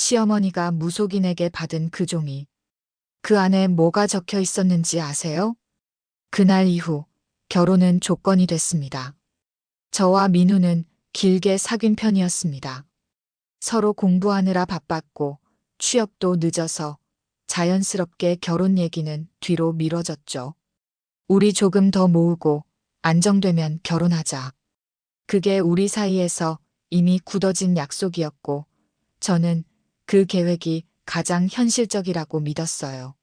시어머니가 무속인에게 받은 그 종이. 그 안에 뭐가 적혀 있었는지 아세요? 그날 이후 결혼은 조건이 됐습니다. 저와 민우는 길게 사귄 편이었습니다. 서로 공부하느라 바빴고 취업도 늦어서 자연스럽게 결혼 얘기는 뒤로 미뤄졌죠. 우리 조금 더 모으고 안정되면 결혼하자. 그게 우리 사이에서 이미 굳어진 약속이었고 저는 그 계획이 가장 현실적이라고 믿었어요.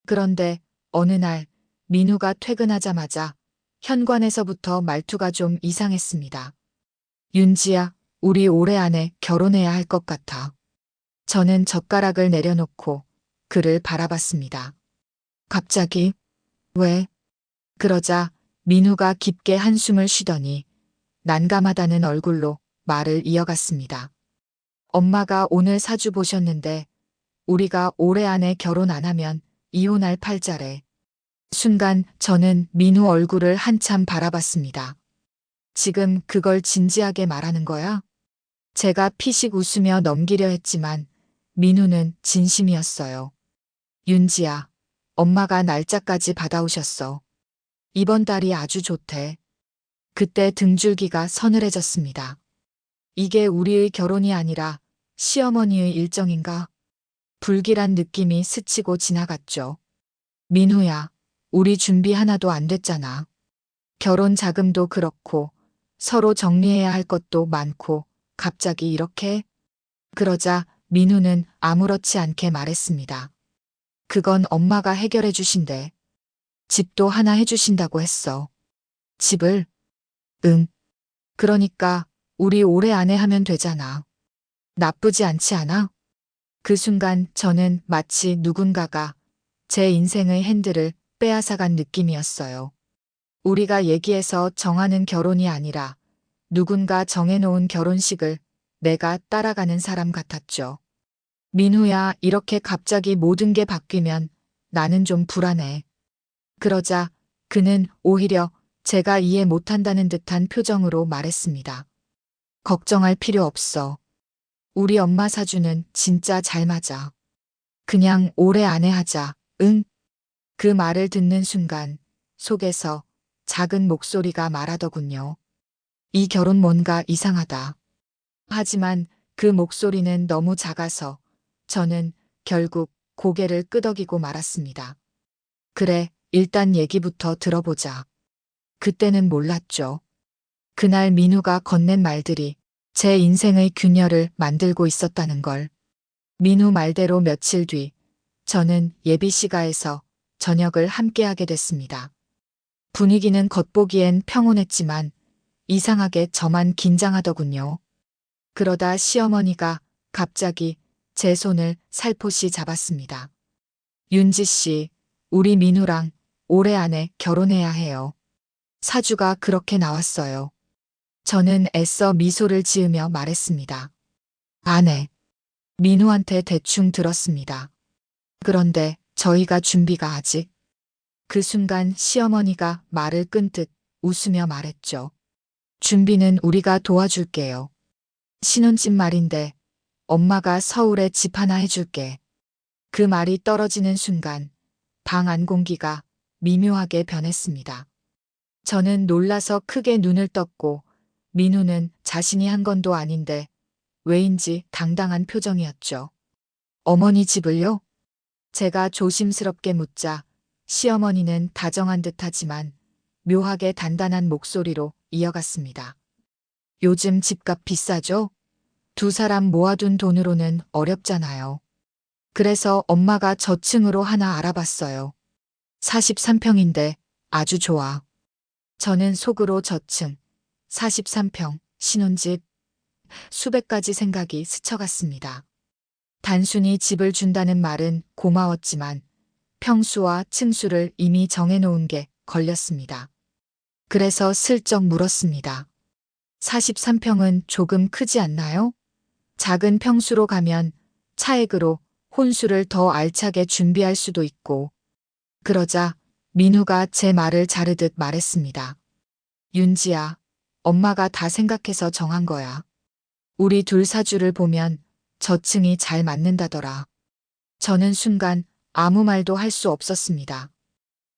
그런데 어느 날 민우가 퇴근하자마자 현관에서부터 말투가 좀 이상했습니다. 윤지야, 우리 올해 안에 결혼해야 할 것 같아. 저는 젓가락을 내려놓고 그를 바라봤습니다. 갑자기? 왜? 그러자 민우가 깊게 한숨을 쉬더니 난감하다는 얼굴로 말을 이어갔습니다. 엄마가 오늘 사주 보셨는데 우리가 올해 안에 결혼 안 하면 이혼할 팔자래. 순간 저는 민우 얼굴을 한참 바라봤습니다. 지금 그걸 진지하게 말하는 거야? 제가 피식 웃으며 넘기려 했지만 민우는 진심이었어요. 윤지야, 엄마가 날짜까지 받아오셨어. 이번 달이 아주 좋대. 그때 등줄기가 서늘해졌습니다. 이게 우리의 결혼이 아니라 시어머니의 일정인가? 불길한 느낌이 스치고 지나갔죠. 민우야, 우리 준비 하나도 안 됐잖아. 결혼 자금도 그렇고 서로 정리해야 할 것도 많고 갑자기 이렇게? 그러자 민우는 아무렇지 않게 말했습니다. 그건 엄마가 해결해 주신대. 집도 하나 해주신다고 했어. 집을? 응. 그러니까 우리 올해 안에 하면 되잖아. 나쁘지 않지 않아? 그 순간 저는 마치 누군가가 제 인생의 핸들을 빼앗아간 느낌이었어요. 우리가 얘기해서 정하는 결혼이 아니라 누군가 정해놓은 결혼식을 내가 따라가는 사람 같았죠. 민우야, 이렇게 갑자기 모든 게 바뀌면 나는 좀 불안해. 그러자 그는 오히려 제가 이해 못한다는 듯한 표정으로 말했습니다. 걱정할 필요 없어. 우리 엄마 사주는 진짜 잘 맞아. 그냥 올해 안에 하자, 응? 그 말을 듣는 순간 속에서 작은 목소리가 말하더군요. 이 결혼 뭔가 이상하다. 하지만 그 목소리는 너무 작아서 저는 결국 고개를 끄덕이고 말았습니다. 그래, 일단 얘기부터 들어보자. 그때는 몰랐죠. 그날 민우가 건넨 말들이 제 인생의 균열을 만들고 있었다는 걸. 민우 말대로 며칠 뒤 저는 예비시가에서 저녁을 함께하게 됐습니다. 분위기는 겉보기엔 평온했지만 이상하게 저만 긴장하더군요. 그러다 시어머니가 갑자기 제 손을 살포시 잡았습니다. 윤지 씨, 우리 민우랑 올해 안에 결혼해야 해요. 사주가 그렇게 나왔어요. 저는 애써 미소를 지으며 말했습니다. 안 해. 민우한테 대충 들었습니다. 그런데 저희가 준비가 아직. 그 순간 시어머니가 말을 끈 듯 웃으며 말했죠. 준비는 우리가 도와줄게요. 신혼집 말인데 엄마가 서울에 집 하나 해줄게. 그 말이 떨어지는 순간 방 안 공기가 미묘하게 변했습니다. 저는 놀라서 크게 눈을 떴고 민우는 자신이 한 건도 아닌데 왜인지 당당한 표정이었죠. 어머니 집을요? 제가 조심스럽게 묻자 시어머니는 다정한 듯하지만 묘하게 단단한 목소리로 이어갔습니다. 요즘 집값 비싸죠? 두 사람 모아둔 돈으로는 어렵잖아요. 그래서 엄마가 저층으로 하나 알아봤어요. 43평인데 아주 좋아. 저는 속으로 저층, 43평, 신혼집, 수백 가지 생각이 스쳐갔습니다. 단순히 집을 준다는 말은 고마웠지만 평수와 층수를 이미 정해놓은 게 걸렸습니다. 그래서 슬쩍 물었습니다. 43평은 조금 크지 않나요? 작은 평수로 가면 차액으로 혼수를 더 알차게 준비할 수도 있고. 그러자 민우가 제 말을 자르듯 말했습니다. 윤지야, 엄마가 다 생각해서 정한 거야. 우리 둘 사주를 보면 저층이 잘 맞는다더라. 저는 순간 아무 말도 할 수 없었습니다.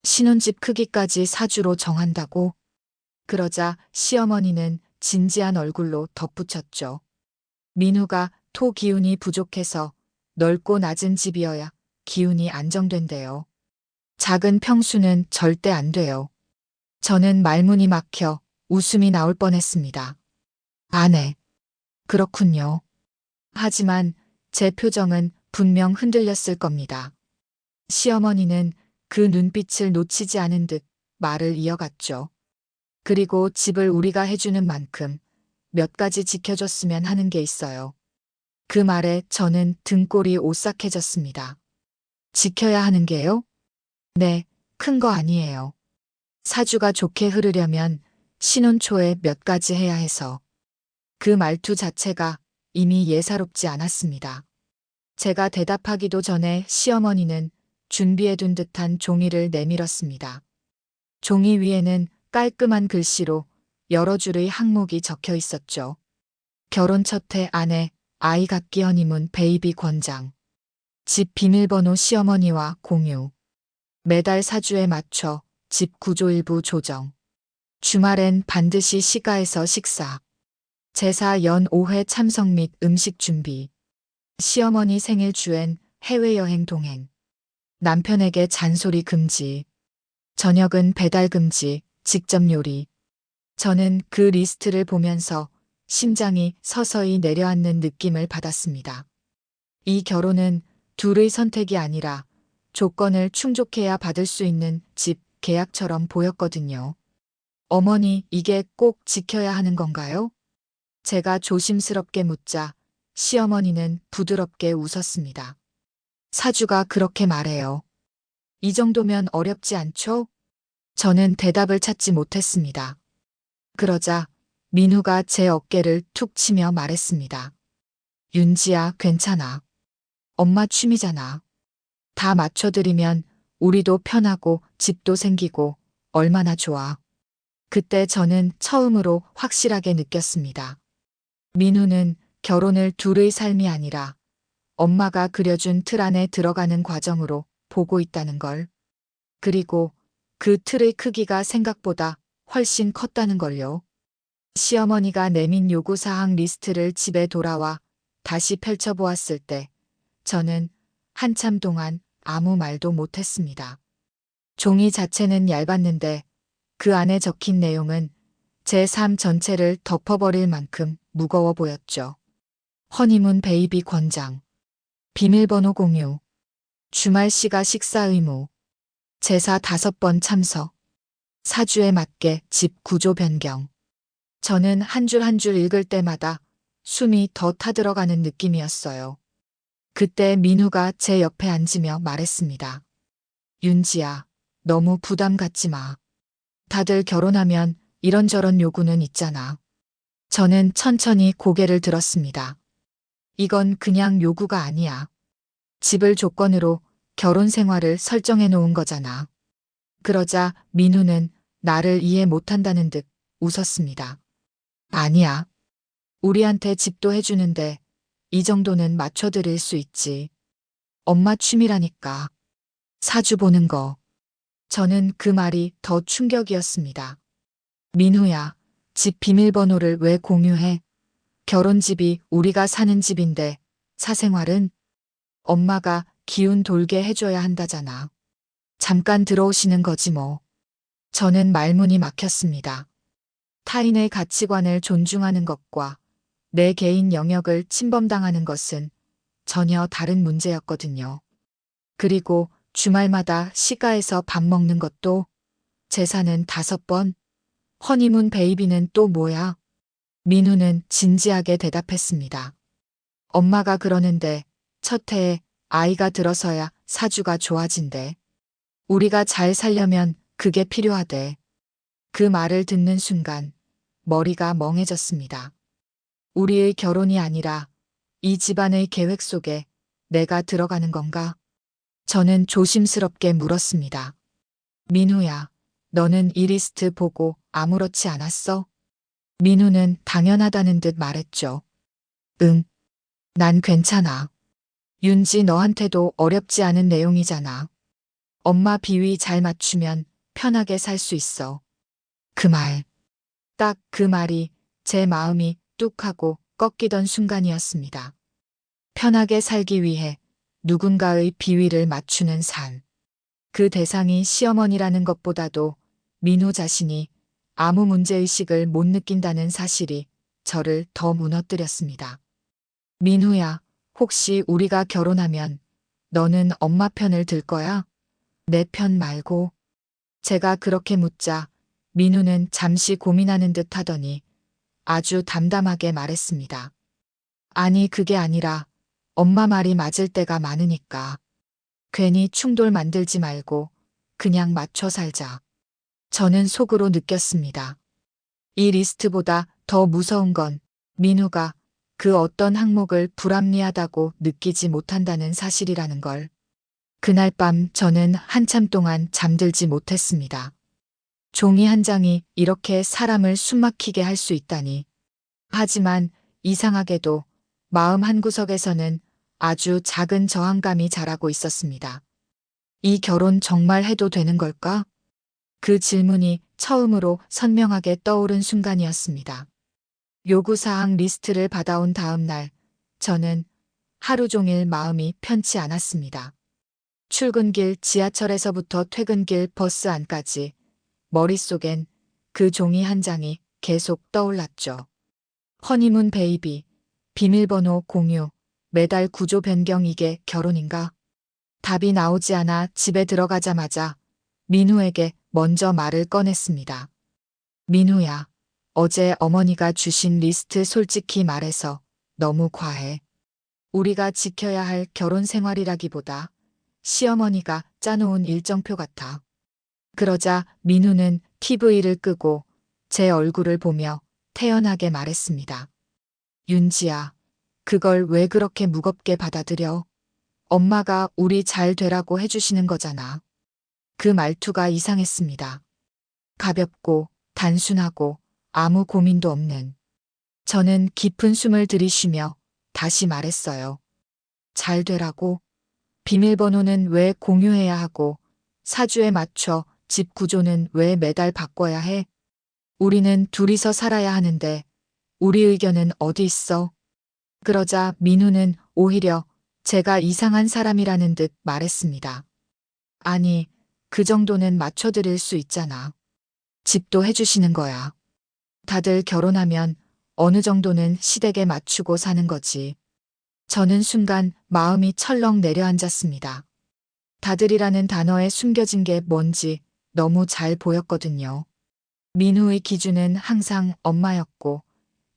신혼집 크기까지 사주로 정한다고? 그러자 시어머니는 진지한 얼굴로 덧붙였죠. 민우가 토 기운이 부족해서 넓고 낮은 집이어야 기운이 안정된대요. 작은 평수는 절대 안 돼요. 저는 말문이 막혀 웃음이 나올 뻔했습니다. 아네. 그렇군요. 하지만 제 표정은 분명 흔들렸을 겁니다. 시어머니는 그 눈빛을 놓치지 않은 듯 말을 이어갔죠. 그리고 집을 우리가 해주는 만큼 몇 가지 지켜줬으면 하는 게 있어요. 그 말에 저는 등골이 오싹해졌습니다. 지켜야 하는 게요? 네, 큰 거 아니에요. 사주가 좋게 흐르려면 신혼 초에 몇 가지 해야 해서. 그 말투 자체가 이미 예사롭지 않았습니다. 제가 대답하기도 전에 시어머니는 준비해둔 듯한 종이를 내밀었습니다. 종이 위에는 깔끔한 글씨로 여러 줄의 항목이 적혀 있었죠. 결혼 첫해 아내, 아이 갖기 허니문 베이비 권장. 집 비밀번호 시어머니와 공유. 매달 사주에 맞춰 집 구조 일부 조정. 주말엔 반드시 시가에서 식사. 제사 연 5회 참석 및 음식 준비. 시어머니 생일 주엔 해외여행 동행. 남편에게 잔소리 금지. 저녁은 배달 금지, 직접 요리. 저는 그 리스트를 보면서 심장이 서서히 내려앉는 느낌을 받았습니다. 이 결혼은 둘의 선택이 아니라 조건을 충족해야 받을 수 있는 집 계약처럼 보였거든요. 어머니, 이게 꼭 지켜야 하는 건가요? 제가 조심스럽게 묻자 시어머니는 부드럽게 웃었습니다. 사주가 그렇게 말해요. 이 정도면 어렵지 않죠? 저는 대답을 찾지 못했습니다. 그러자 민우가 제 어깨를 툭 치며 말했습니다. 윤지야, 괜찮아. 엄마 취미잖아. 다 맞춰드리면 우리도 편하고 집도 생기고 얼마나 좋아. 그때 저는 처음으로 확실하게 느꼈습니다. 민우는 결혼을 둘의 삶이 아니라 엄마가 그려준 틀 안에 들어가는 과정으로 보고 있다는 걸. 그리고 그 틀의 크기가 생각보다 훨씬 컸다는 걸요. 시어머니가 내민 요구사항 리스트를 집에 돌아와 다시 펼쳐보았을 때 저는 한참 동안 아무 말도 못했습니다. 종이 자체는 얇았는데 그 안에 적힌 내용은 제 삶 전체를 덮어버릴 만큼 무거워 보였죠. 허니문 베이비 권장. 비밀번호 공유. 주말 시가 식사 의무. 제사 5번 참석. 사주에 맞게 집 구조 변경. 저는 한 줄 한 줄 읽을 때마다 숨이 더 타들어가는 느낌이었어요. 그때 민우가 제 옆에 앉으며 말했습니다. 윤지야, 너무 부담 갖지 마. 다들 결혼하면 이런저런 요구는 있잖아. 저는 천천히 고개를 들었습니다. 이건 그냥 요구가 아니야. 집을 조건으로 결혼 생활을 설정해 놓은 거잖아. 그러자 민우는 나를 이해 못한다는 듯 웃었습니다. 아니야. 우리한테 집도 해주는데 이 정도는 맞춰드릴 수 있지. 엄마 취미라니까. 사주 보는 거. 저는 그 말이 더 충격이었습니다. 민우야, 집 비밀번호를 왜 공유해? 결혼집이 우리가 사는 집인데 사생활은 엄마가 기운 돌게 해줘야 한다잖아. 잠깐 들어오시는 거지 뭐. 저는 말문이 막혔습니다. 타인의 가치관을 존중하는 것과 내 개인 영역을 침범당하는 것은 전혀 다른 문제였거든요. 그리고 주말마다 시가에서 밥 먹는 것도 제사는 5번, 허니문 베이비는 또 뭐야? 민우는 진지하게 대답했습니다. 엄마가 그러는데 첫 해에 아이가 들어서야 사주가 좋아진대. 우리가 잘 살려면 그게 필요하대. 그 말을 듣는 순간 머리가 멍해졌습니다. 우리의 결혼이 아니라 이 집안의 계획 속에 내가 들어가는 건가? 저는 조심스럽게 물었습니다. 민우야, 너는 이 리스트 보고 아무렇지 않았어? 민우는 당연하다는 듯 말했죠. 응. 난 괜찮아. 윤지 너한테도 어렵지 않은 내용이잖아. 엄마 비위 잘 맞추면 편하게 살 수 있어. 그 말. 딱 그 말이 제 마음이 뚝 하고 꺾이던 순간이었습니다. 편하게 살기 위해 누군가의 비위를 맞추는 삶. 그 대상이 시어머니라는 것보다도 민호 자신이 아무 문제의식을 못 느낀다는 사실이 저를 더 무너뜨렸습니다. 민호야, 혹시 우리가 결혼하면 너는 엄마 편을 들 거야? 내 편 말고. 제가 그렇게 묻자 민호는 잠시 고민하는 듯 하더니 아주 담담하게 말했습니다. 아니, 그게 아니라 엄마 말이 맞을 때가 많으니까. 괜히 충돌 만들지 말고 그냥 맞춰 살자. 저는 속으로 느꼈습니다. 이 리스트보다 더 무서운 건 민우가 그 어떤 항목을 불합리하다고 느끼지 못한다는 사실이라는 걸. 그날 밤 저는 한참 동안 잠들지 못했습니다. 종이 한 장이 이렇게 사람을 숨막히게 할 수 있다니. 하지만 이상하게도 마음 한구석에서는 아주 작은 저항감이 자라고 있었습니다. 이 결혼 정말 해도 되는 걸까? 그 질문이 처음으로 선명하게 떠오른 순간이었습니다. 요구사항 리스트를 받아온 다음 날, 저는 하루 종일 마음이 편치 않았습니다. 출근길 지하철에서부터 퇴근길 버스 안까지 머릿속엔 그 종이 한 장이 계속 떠올랐죠. 허니문 베이비, 비밀번호 공유, 매달 구조 변경, 이게 결혼인가? 답이 나오지 않아 집에 들어가자마자 민우에게 먼저 말을 꺼냈습니다. 민우야, 어제 어머니가 주신 리스트 솔직히 말해서 너무 과해. 우리가 지켜야 할 결혼 생활이라기보다 시어머니가 짜놓은 일정표 같아. 그러자 민우는 TV를 끄고 제 얼굴을 보며 태연하게 말했습니다. 윤지야, 그걸 왜 그렇게 무겁게 받아들여? 엄마가 우리 잘 되라고 해주시는 거잖아. 그 말투가 이상했습니다. 가볍고 단순하고 아무 고민도 없는. 저는 깊은 숨을 들이쉬며 다시 말했어요. 잘 되라고? 비밀번호는 왜 공유해야 하고 사주에 맞춰 집 구조는 왜 매달 바꿔야 해? 우리는 둘이서 살아야 하는데 우리 의견은 어디 있어? 그러자 민우는 오히려 제가 이상한 사람이라는 듯 말했습니다. 아니, 그 정도는 맞춰드릴 수 있잖아. 집도 해주시는 거야. 다들 결혼하면 어느 정도는 시댁에 맞추고 사는 거지. 저는 순간 마음이 철렁 내려앉았습니다. 다들이라는 단어에 숨겨진 게 뭔지 너무 잘 보였거든요. 민우의 기준은 항상 엄마였고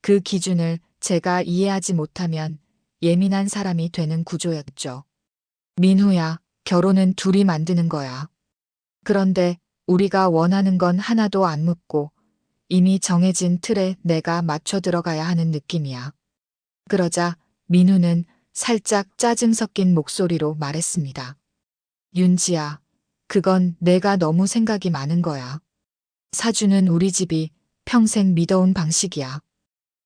그 기준을 제가 이해하지 못하면 예민한 사람이 되는 구조였죠. 민우야, 결혼은 둘이 만드는 거야. 그런데 우리가 원하는 건 하나도 안 묻고 이미 정해진 틀에 내가 맞춰 들어가야 하는 느낌이야. 그러자 민우는 살짝 짜증 섞인 목소리로 말했습니다. 윤지야, 그건 내가 너무 생각이 많은 거야. 사주는 우리 집이 평생 믿어온 방식이야.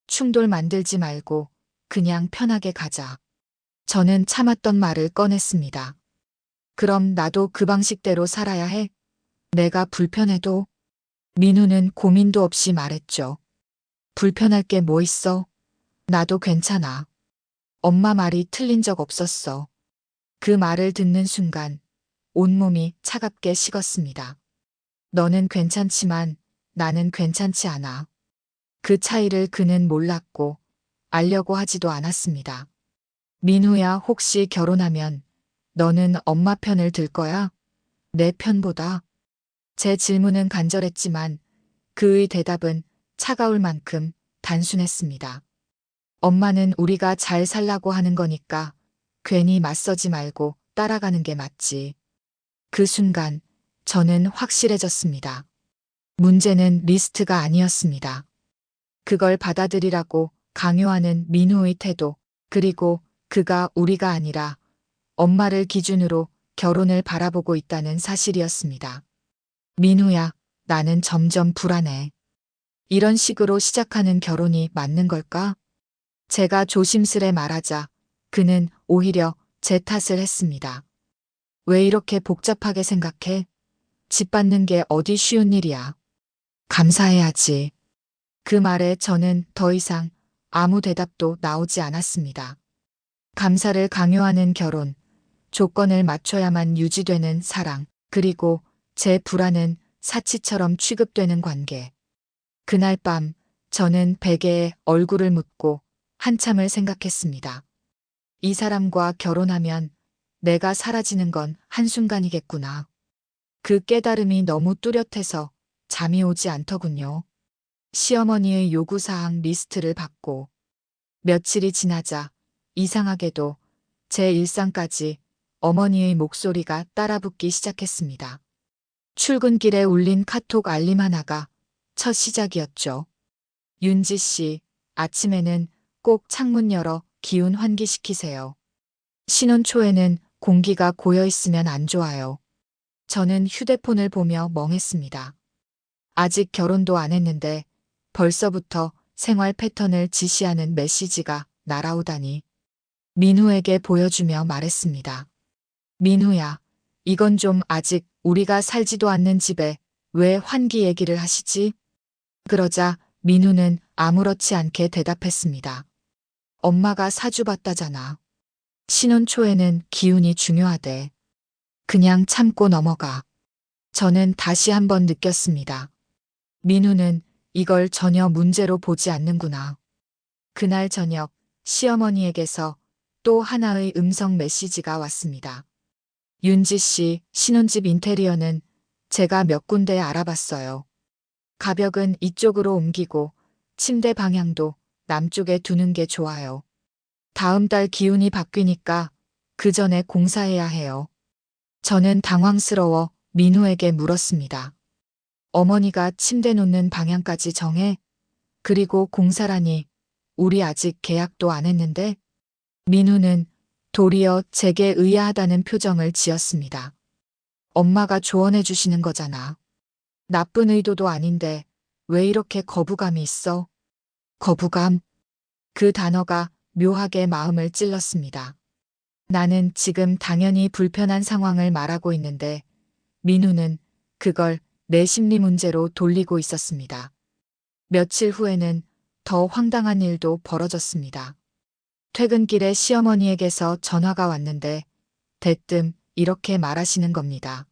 충돌 만들지 말고 그냥 편하게 가자. 저는 참았던 말을 꺼냈습니다. 그럼 나도 그 방식대로 살아야 해? 내가 불편해도? 민우는 고민도 없이 말했죠. 불편할 게 뭐 있어? 나도 괜찮아. 엄마 말이 틀린 적 없었어. 그 말을 듣는 순간 온몸이 차갑게 식었습니다. 너는 괜찮지만 나는 괜찮지 않아. 그 차이를 그는 몰랐고 알려고 하지도 않았습니다. 민우야, 혹시 결혼하면 너는 엄마 편을 들 거야? 내 편보다? 제 질문은 간절했지만 그의 대답은 차가울 만큼 단순했습니다. 엄마는 우리가 잘 살라고 하는 거니까 괜히 맞서지 말고 따라가는 게 맞지. 그 순간 저는 확실해졌습니다. 문제는 리스트가 아니었습니다. 그걸 받아들이라고 강요하는 민우의 태도, 그리고 그가 우리가 아니라 엄마를 기준으로 결혼을 바라보고 있다는 사실이었습니다. 민우야, 나는 점점 불안해. 이런 식으로 시작하는 결혼이 맞는 걸까? 제가 조심스레 말하자 그는 오히려 제 탓을 했습니다. 왜 이렇게 복잡하게 생각해? 집 받는 게 어디 쉬운 일이야. 감사해야지. 그 말에 저는 더 이상 아무 대답도 나오지 않았습니다. 감사를 강요하는 결혼, 조건을 맞춰야만 유지되는 사랑, 그리고 제 불안은 사치처럼 취급되는 관계. 그날 밤 저는 베개에 얼굴을 묻고 한참을 생각했습니다. 이 사람과 결혼하면 내가 사라지는 건 한순간이겠구나. 그 깨달음이 너무 뚜렷해서 잠이 오지 않더군요. 시어머니의 요구사항 리스트를 받고 며칠이 지나자 이상하게도 제 일상까지 어머니의 목소리가 따라붙기 시작했습니다. 출근길에 울린 카톡 알림 하나가 첫 시작이었죠. 윤지 씨, 아침에는 꼭 창문 열어 기운 환기시키세요. 신혼 초에는 공기가 고여 있으면 안 좋아요. 저는 휴대폰을 보며 멍했습니다. 아직 결혼도 안 했는데 벌써부터 생활 패턴을 지시하는 메시지가 날아오다니. 민후에게 보여주며 말했습니다. 민후야, 이건 좀 아직 우리가 살지도 않는 집에 왜 환기 얘기를 하시지? 그러자 민후는 아무렇지 않게 대답했습니다. 엄마가 사주봤다잖아. 신혼 초에는 기운이 중요하대. 그냥 참고 넘어가. 저는 다시 한번 느꼈습니다. 민우는 이걸 전혀 문제로 보지 않는구나. 그날 저녁 시어머니에게서 또 하나의 음성 메시지가 왔습니다. 윤지 씨, 신혼집 인테리어는 제가 몇 군데 알아봤어요. 가벽은 이쪽으로 옮기고 침대 방향도 남쪽에 두는 게 좋아요. 다음 달 기운이 바뀌니까 그 전에 공사해야 해요. 저는 당황스러워 민우에게 물었습니다. 어머니가 침대 놓는 방향까지 정해? 그리고 공사라니, 우리 아직 계약도 안 했는데? 민우는 도리어 제게 의아하다는 표정을 지었습니다. 엄마가 조언해 주시는 거잖아. 나쁜 의도도 아닌데 왜 이렇게 거부감이 있어? 거부감? 그 단어가 묘하게 마음을 찔렀습니다. 나는 지금 당연히 불편한 상황을 말하고 있는데 민우는 그걸 내 심리 문제로 돌리고 있었습니다. 며칠 후에는 더 황당한 일도 벌어졌습니다. 퇴근길에 시어머니에게서 전화가 왔는데 대뜸 이렇게 말하시는 겁니다.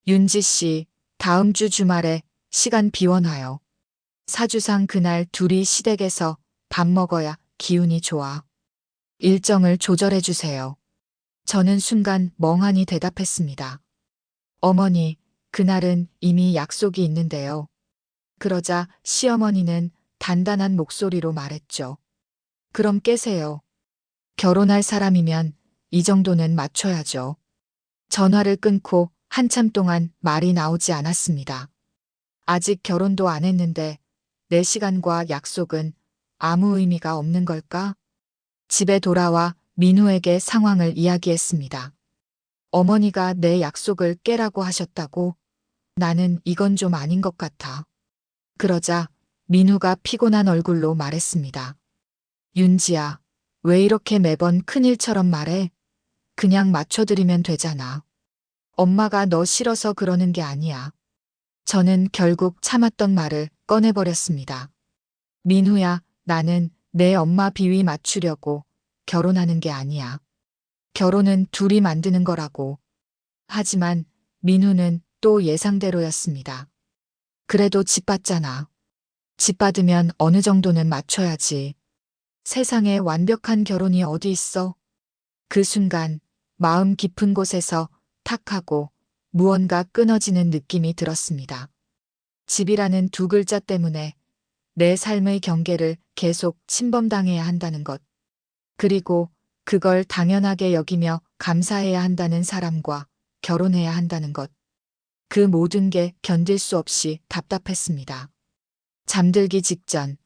윤지 씨, 다음 주 주말에 시간 비워놔요. 사주상 그날 둘이 시댁에서 밥 먹어야 기운이 좋아. 일정을 조절해 주세요. 저는 순간 멍하니 대답했습니다. 어머니, 그날은 이미 약속이 있는데요. 그러자 시어머니는 단단한 목소리로 말했죠. 그럼 깨세요. 결혼할 사람이면 이 정도는 맞춰야죠. 전화를 끊고 한참 동안 말이 나오지 않았습니다. 아직 결혼도 안 했는데 내 시간과 약속은 아무 의미가 없는 걸까? 집에 돌아와 민우에게 상황을 이야기했습니다. 어머니가 내 약속을 깨라고 하셨다고? 나는 이건 좀 아닌 것 같아. 그러자 민우가 피곤한 얼굴로 말했습니다. 윤지야, 왜 이렇게 매번 큰일처럼 말해? 그냥 맞춰드리면 되잖아. 엄마가 너 싫어서 그러는 게 아니야. 저는 결국 참았던 말을 꺼내버렸습니다. 민우야, 나는 내 엄마 비위 맞추려고 결혼하는 게 아니야. 결혼은 둘이 만드는 거라고. 하지만 민우는 또 예상대로였습니다. 그래도 집 받잖아. 집 받으면 어느 정도는 맞춰야지. 세상에 완벽한 결혼이 어디 있어? 그 순간 마음 깊은 곳에서 탁 하고 무언가 끊어지는 느낌이 들었습니다. 집이라는 두 글자 때문에 내 삶의 경계를 계속 침범당해야 한다는 것. 그리고 그걸 당연하게 여기며 감사해야 한다는 사람과 결혼해야 한다는 것. 그 모든 게 견딜 수 없이 답답했습니다. 잠들기 직전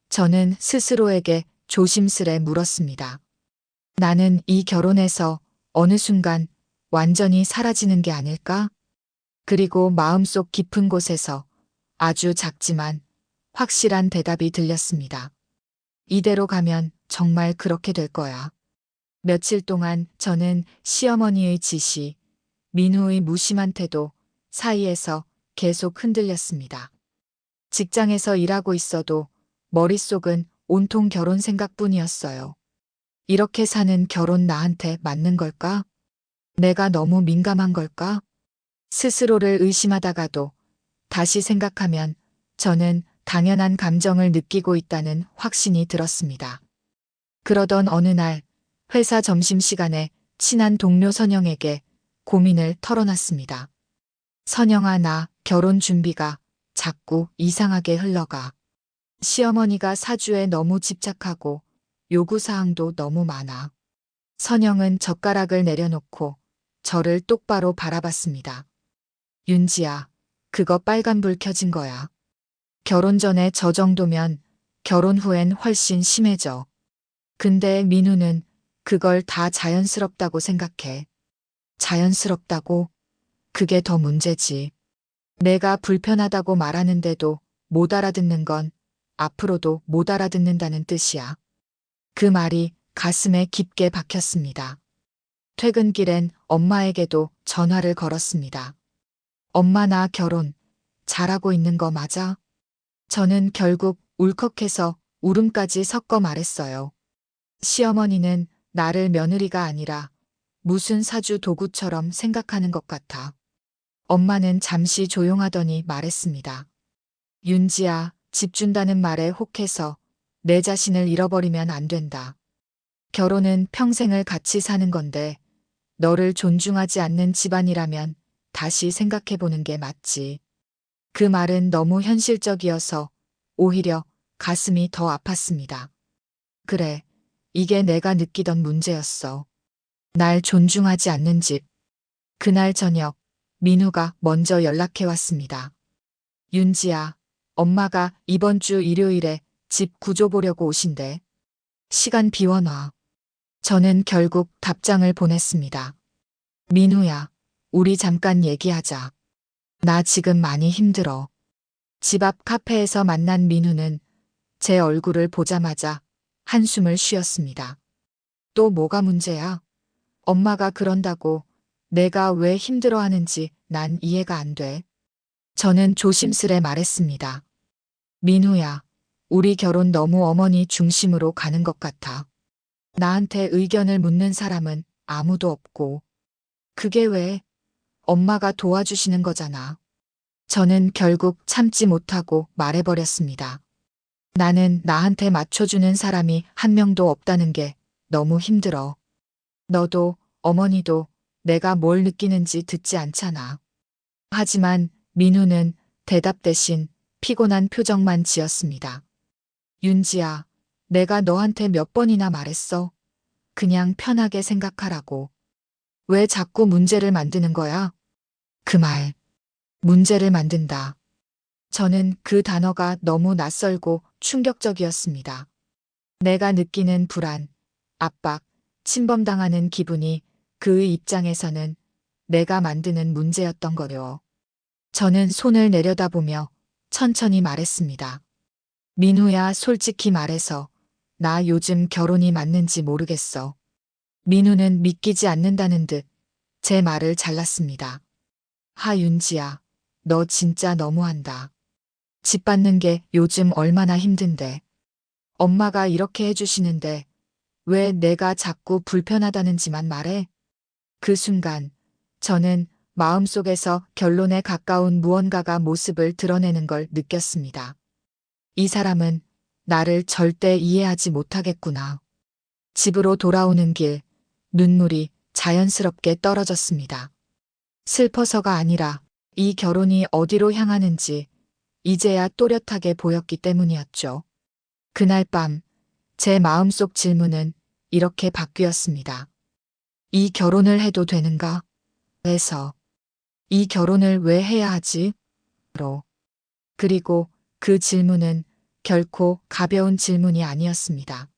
저는 스스로에게 조심스레 물었습니다. 나는 이 결혼에서 어느 순간 완전히 사라지는 게 아닐까? 그리고 마음속 깊은 곳에서 아주 작지만 확실한 대답이 들렸습니다. 이대로 가면 정말 그렇게 될 거야. 며칠 동안 저는 시어머니의 지시, 민우의 무심한 태도 사이에서 계속 흔들렸습니다. 직장에서 일하고 있어도 머릿속은 온통 결혼 생각뿐이었어요. 이렇게 사는 결혼 나한테 맞는 걸까? 내가 너무 민감한 걸까? 스스로를 의심하다가도 다시 생각하면 저는 당연한 감정을 느끼고 있다는 확신이 들었습니다. 그러던 어느 날 회사 점심시간에 친한 동료 선영에게 고민을 털어놨습니다. 선영아, 나 결혼 준비가 자꾸 이상하게 흘러가. 시어머니가 사주에 너무 집착하고 요구사항도 너무 많아. 선영은 젓가락을 내려놓고 저를 똑바로 바라봤습니다. 윤지야, 그거 빨간불 켜진 거야. 결혼 전에 저 정도면 결혼 후엔 훨씬 심해져. 근데 민우는 그걸 다 자연스럽다고 생각해. 자연스럽다고? 그게 더 문제지. 내가 불편하다고 말하는데도 못 알아듣는 건 앞으로도 못 알아듣는다는 뜻이야. 그 말이 가슴에 깊게 박혔습니다. 퇴근길엔 엄마에게도 전화를 걸었습니다. 엄마, 나 결혼 잘하고 있는 거 맞아? 저는 결국 울컥해서 울음까지 섞어 말했어요. 시어머니는 나를 며느리가 아니라 무슨 사주 도구처럼 생각하는 것 같아. 엄마는 잠시 조용하더니 말했습니다. 윤지야, 집 준다는 말에 혹해서 내 자신을 잃어버리면 안 된다. 결혼은 평생을 같이 사는 건데 너를 존중하지 않는 집안이라면 다시 생각해보는 게 맞지. 그 말은 너무 현실적이어서 오히려 가슴이 더 아팠습니다. 그래, 이게 내가 느끼던 문제였어. 날 존중하지 않는 집. 그날 저녁 민우가 먼저 연락해 왔습니다. 윤지야, 엄마가 이번 주 일요일에 집 구조 보려고 오신대. 시간 비워놔. 저는 결국 답장을 보냈습니다. 민우야, 우리 잠깐 얘기하자. 나 지금 많이 힘들어. 집 앞 카페에서 만난 민우는 제 얼굴을 보자마자 한숨을 쉬었습니다. 또 뭐가 문제야? 엄마가 그런다고 내가 왜 힘들어하는지 난 이해가 안 돼. 저는 조심스레 말했습니다. 민우야, 우리 결혼 너무 어머니 중심으로 가는 것 같아. 나한테 의견을 묻는 사람은 아무도 없고. 그게 왜? 엄마가 도와주시는 거잖아. 저는 결국 참지 못하고 말해버렸습니다. 나는 나한테 맞춰주는 사람이 한 명도 없다는 게 너무 힘들어. 너도 어머니도 내가 뭘 느끼는지 듣지 않잖아. 하지만 민우는 대답 대신 피곤한 표정만 지었습니다. 윤지야, 내가 너한테 몇 번이나 말했어. 그냥 편하게 생각하라고. 왜 자꾸 문제를 만드는 거야? 그 말, 문제를 만든다. 저는 그 단어가 너무 낯설고 충격적이었습니다. 내가 느끼는 불안, 압박, 침범당하는 기분이 그의 입장에서는 내가 만드는 문제였던 거요. 저는 손을 내려다보며 천천히 말했습니다. 민우야, 솔직히 말해서 나 요즘 결혼이 맞는지 모르겠어. 민우는 믿기지 않는다는 듯 제 말을 잘랐습니다. 하윤지야, 너 진짜 너무한다. 집 받는 게 요즘 얼마나 힘든데. 엄마가 이렇게 해주시는데 왜 내가 자꾸 불편하다는지만 말해? 그 순간 저는 마음속에서 결론에 가까운 무언가가 모습을 드러내는 걸 느꼈습니다. 이 사람은 나를 절대 이해하지 못하겠구나. 집으로 돌아오는 길, 눈물이 자연스럽게 떨어졌습니다. 슬퍼서가 아니라 이 결혼이 어디로 향하는지 이제야 또렷하게 보였기 때문이었죠. 그날 밤 제 마음속 질문은 이렇게 바뀌었습니다. 이 결혼을 해도 되는가? 에서 이 결혼을 왜 해야 하지? 로. 그리고 그 질문은 결코 가벼운 질문이 아니었습니다.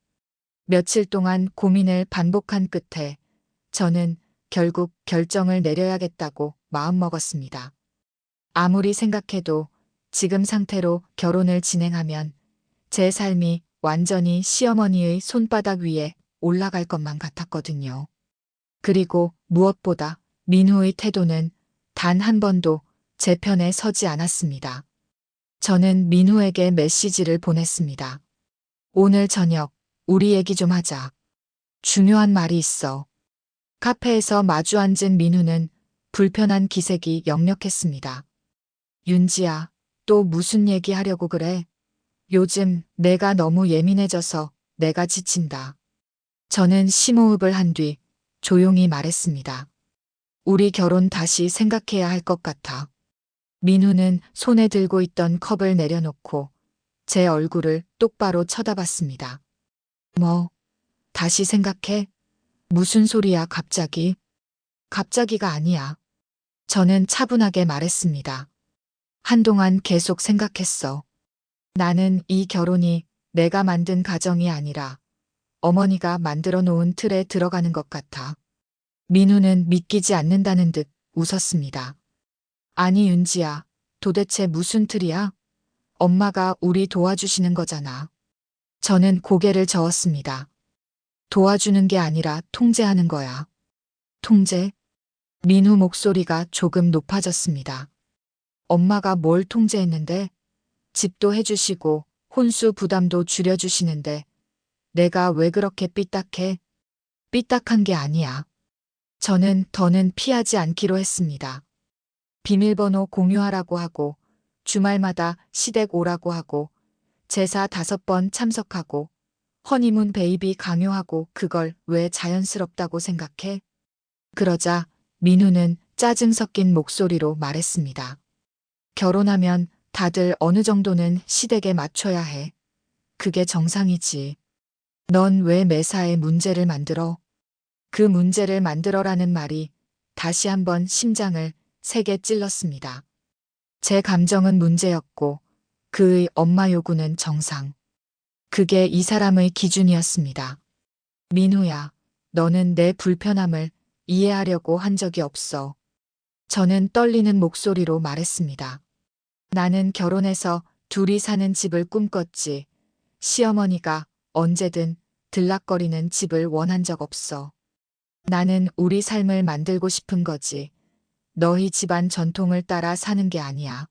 며칠 동안 고민을 반복한 끝에 저는 결국 결정을 내려야겠다고 마음먹었습니다. 아무리 생각해도 지금 상태로 결혼을 진행하면 제 삶이 완전히 시어머니의 손바닥 위에 올라갈 것만 같았거든요. 그리고 무엇보다 민우의 태도는 단 한 번도 제 편에 서지 않았습니다. 저는 민우에게 메시지를 보냈습니다. 오늘 저녁 우리 얘기 좀 하자. 중요한 말이 있어. 카페에서 마주 앉은 민우는 불편한 기색이 역력했습니다. 윤지야, 또 무슨 얘기 하려고 그래? 요즘 내가 너무 예민해져서 내가 지친다. 저는 심호흡을 한 뒤 조용히 말했습니다. 우리 결혼 다시 생각해야 할 것 같아. 민우는 손에 들고 있던 컵을 내려놓고 제 얼굴을 똑바로 쳐다봤습니다. 뭐, 다시 생각해? 무슨 소리야, 갑자기? 갑자기가 아니야. 저는 차분하게 말했습니다. 한동안 계속 생각했어. 나는 이 결혼이 내가 만든 가정이 아니라 어머니가 만들어 놓은 틀에 들어가는 것 같아. 민우는 믿기지 않는다는 듯 웃었습니다. 아니, 윤지야, 도대체 무슨 틀이야? 엄마가 우리 도와주시는 거잖아. 저는 고개를 저었습니다. 도와주는 게 아니라 통제하는 거야. 통제? 민우 목소리가 조금 높아졌습니다. 엄마가 뭘 통제했는데? 집도 해주시고 혼수 부담도 줄여주시는데 내가 왜 그렇게 삐딱해? 삐딱한 게 아니야. 저는 더는 피하지 않기로 했습니다. 비밀번호 공유하라고 하고 주말마다 시댁 오라고 하고 제사 5번 참석하고 허니문 베이비 강요하고 그걸 왜 자연스럽다고 생각해? 그러자 민우는 짜증 섞인 목소리로 말했습니다. 결혼하면 다들 어느 정도는 시댁에 맞춰야 해. 그게 정상이지. 넌 왜 매사에 문제를 만들어? 그 문제를 만들어라는 말이 다시 한번 심장을 세게 찔렀습니다. 제 감정은 문제였고 그의 엄마 요구는 정상. 그게 이 사람의 기준이었습니다. 민우야, 너는 내 불편함을 이해하려고 한 적이 없어. 저는 떨리는 목소리로 말했습니다. 나는 결혼해서 둘이 사는 집을 꿈꿨지. 시어머니가 언제든 들락거리는 집을 원한 적 없어. 나는 우리 삶을 만들고 싶은 거지. 너희 집안 전통을 따라 사는 게 아니야.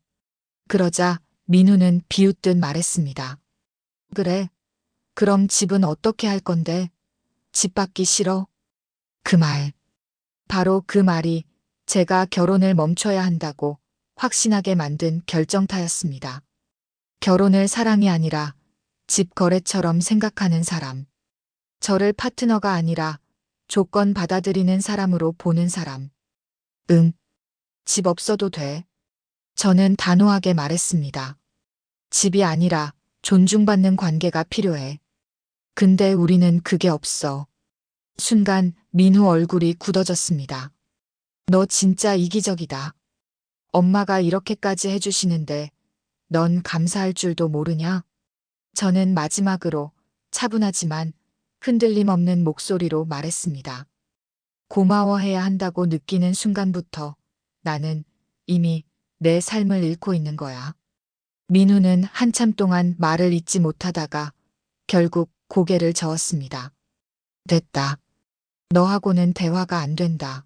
그러자 민우는 비웃듯 말했습니다. 그래? 그럼 집은 어떻게 할 건데? 집 받기 싫어? 그 말. 바로 그 말이 제가 결혼을 멈춰야 한다고 확신하게 만든 결정타였습니다. 결혼을 사랑이 아니라 집 거래처럼 생각하는 사람. 저를 파트너가 아니라 조건 받아들이는 사람으로 보는 사람. 응. 집 없어도 돼. 저는 단호하게 말했습니다. 집이 아니라 존중받는 관계가 필요해. 근데 우리는 그게 없어. 순간 민우 얼굴이 굳어졌습니다. 너 진짜 이기적이다. 엄마가 이렇게까지 해주시는데 넌 감사할 줄도 모르냐? 저는 마지막으로 차분하지만 흔들림 없는 목소리로 말했습니다. 고마워해야 한다고 느끼는 순간부터 나는 이미 내 삶을 잃고 있는 거야. 민우는 한참 동안 말을 잇지 못하다가 결국 고개를 저었습니다. 됐다. 너하고는 대화가 안 된다.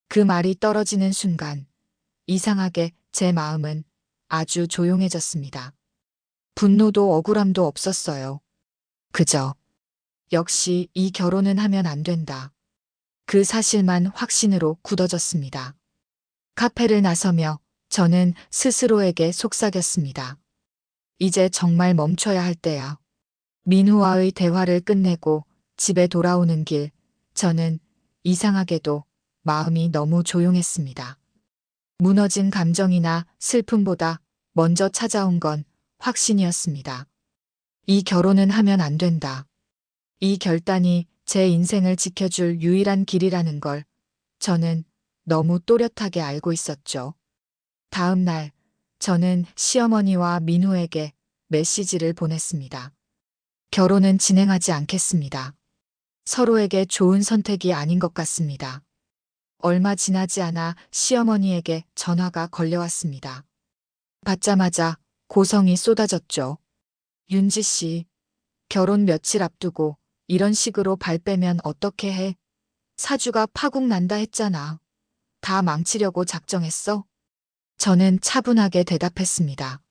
그 말이 떨어지는 순간 이상하게 제 마음은 아주 조용해졌습니다. 분노도 억울함도 없었어요. 그저 역시 이 결혼은 하면 안 된다. 그 사실만 확신으로 굳어졌습니다. 카페를 나서며 저는 스스로에게 속삭였습니다. 이제 정말 멈춰야 할 때야. 민우와의 대화를 끝내고 집에 돌아오는 길, 저는 이상하게도 마음이 너무 조용했습니다. 무너진 감정이나 슬픔보다 먼저 찾아온 건 확신이었습니다. 이 결혼은 하면 안 된다. 이 결단이 제 인생을 지켜줄 유일한 길이라는 걸 저는 너무 또렷하게 알고 있었죠. 다음 날 저는 시어머니와 민우에게 메시지를 보냈습니다. 결혼은 진행하지 않겠습니다. 서로에게 좋은 선택이 아닌 것 같습니다. 얼마 지나지 않아 시어머니에게 전화가 걸려왔습니다. 받자마자 고성이 쏟아졌죠. 윤지 씨, 결혼 며칠 앞두고 이런 식으로 발 빼면 어떻게 해? 사주가 파국 난다 했잖아. 다 망치려고 작정했어? 저는 차분하게 대답했습니다.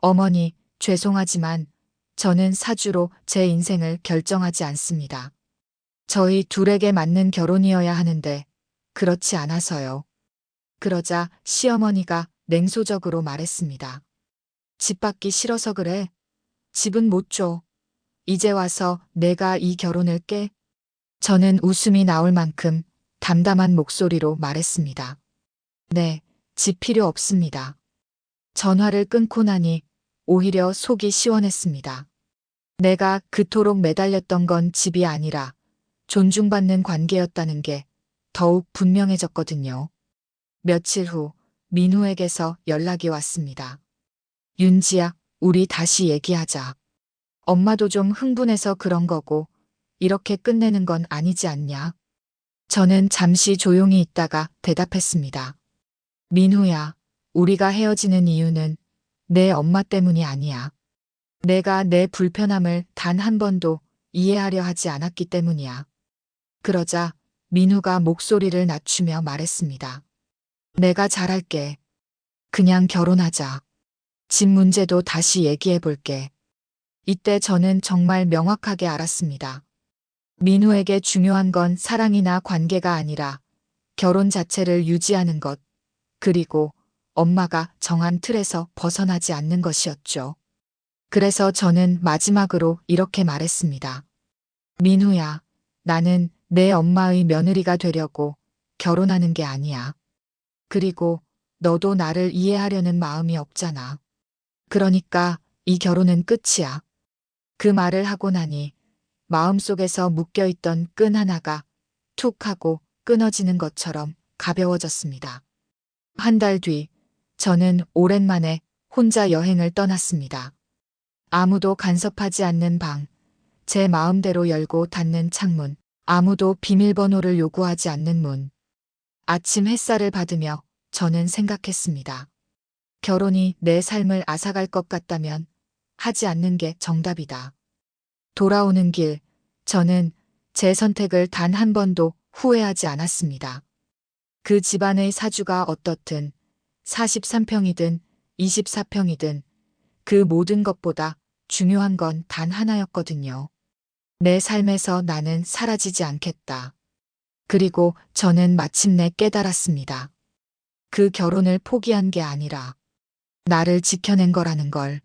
어머니, 죄송하지만 저는 사주로 제 인생을 결정하지 않습니다. 저희 둘에게 맞는 결혼이어야 하는데 그렇지 않아서요. 그러자 시어머니가 냉소적으로 말했습니다. 집 받기 싫어서 그래. 집은 못 줘. 이제 와서 내가 이 결혼을 깨? 저는 웃음이 나올 만큼 담담한 목소리로 말했습니다. 네, 집 필요 없습니다. 전화를 끊고 나니 오히려 속이 시원했습니다. 내가 그토록 매달렸던 건 집이 아니라 존중받는 관계였다는 게 더욱 분명해졌거든요. 며칠 후 민우에게서 연락이 왔습니다. 윤지야, 우리 다시 얘기하자. 엄마도 좀 흥분해서 그런 거고 이렇게 끝내는 건 아니지 않냐? 저는 잠시 조용히 있다가 대답했습니다. 민우야, 우리가 헤어지는 이유는 내 엄마 때문이 아니야. 내가 내 불편함을 단 한 번도 이해하려 하지 않았기 때문이야. 그러자 민우가 목소리를 낮추며 말했습니다. 내가 잘할게. 그냥 결혼하자. 집 문제도 다시 얘기해 볼게. 이때 저는 정말 명확하게 알았습니다. 민우에게 중요한 건 사랑이나 관계가 아니라 결혼 자체를 유지하는 것, 그리고 엄마가 정한 틀에서 벗어나지 않는 것이었죠. 그래서 저는 마지막으로 이렇게 말했습니다. 민우야, 나는 내 엄마의 며느리가 되려고 결혼하는 게 아니야. 그리고 너도 나를 이해하려는 마음이 없잖아. 그러니까 이 결혼은 끝이야. 그 말을 하고 나니 마음속에서 묶여있던 끈 하나가 툭 하고 끊어지는 것처럼 가벼워졌습니다. 한 달 뒤, 저는 오랜만에 혼자 여행을 떠났습니다. 아무도 간섭하지 않는 방, 제 마음대로 열고 닫는 창문, 아무도 비밀번호를 요구하지 않는 문. 아침 햇살을 받으며 저는 생각했습니다. 결혼이 내 삶을 앗아갈 것 같다면 하지 않는 게 정답이다. 돌아오는 길, 저는 제 선택을 단 한 번도 후회하지 않았습니다. 그 집안의 사주가 어떻든 43평이든 24평이든 그 모든 것보다 중요한 건 단 하나였거든요. 내 삶에서 나는 사라지지 않겠다. 그리고 저는 마침내 깨달았습니다. 그 결혼을 포기한 게 아니라 나를 지켜낸 거라는 걸.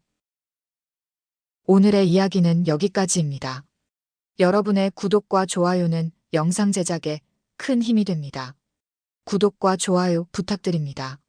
오늘의 이야기는 여기까지입니다. 여러분의 구독과 좋아요는 영상 제작에 큰 힘이 됩니다. 구독과 좋아요 부탁드립니다.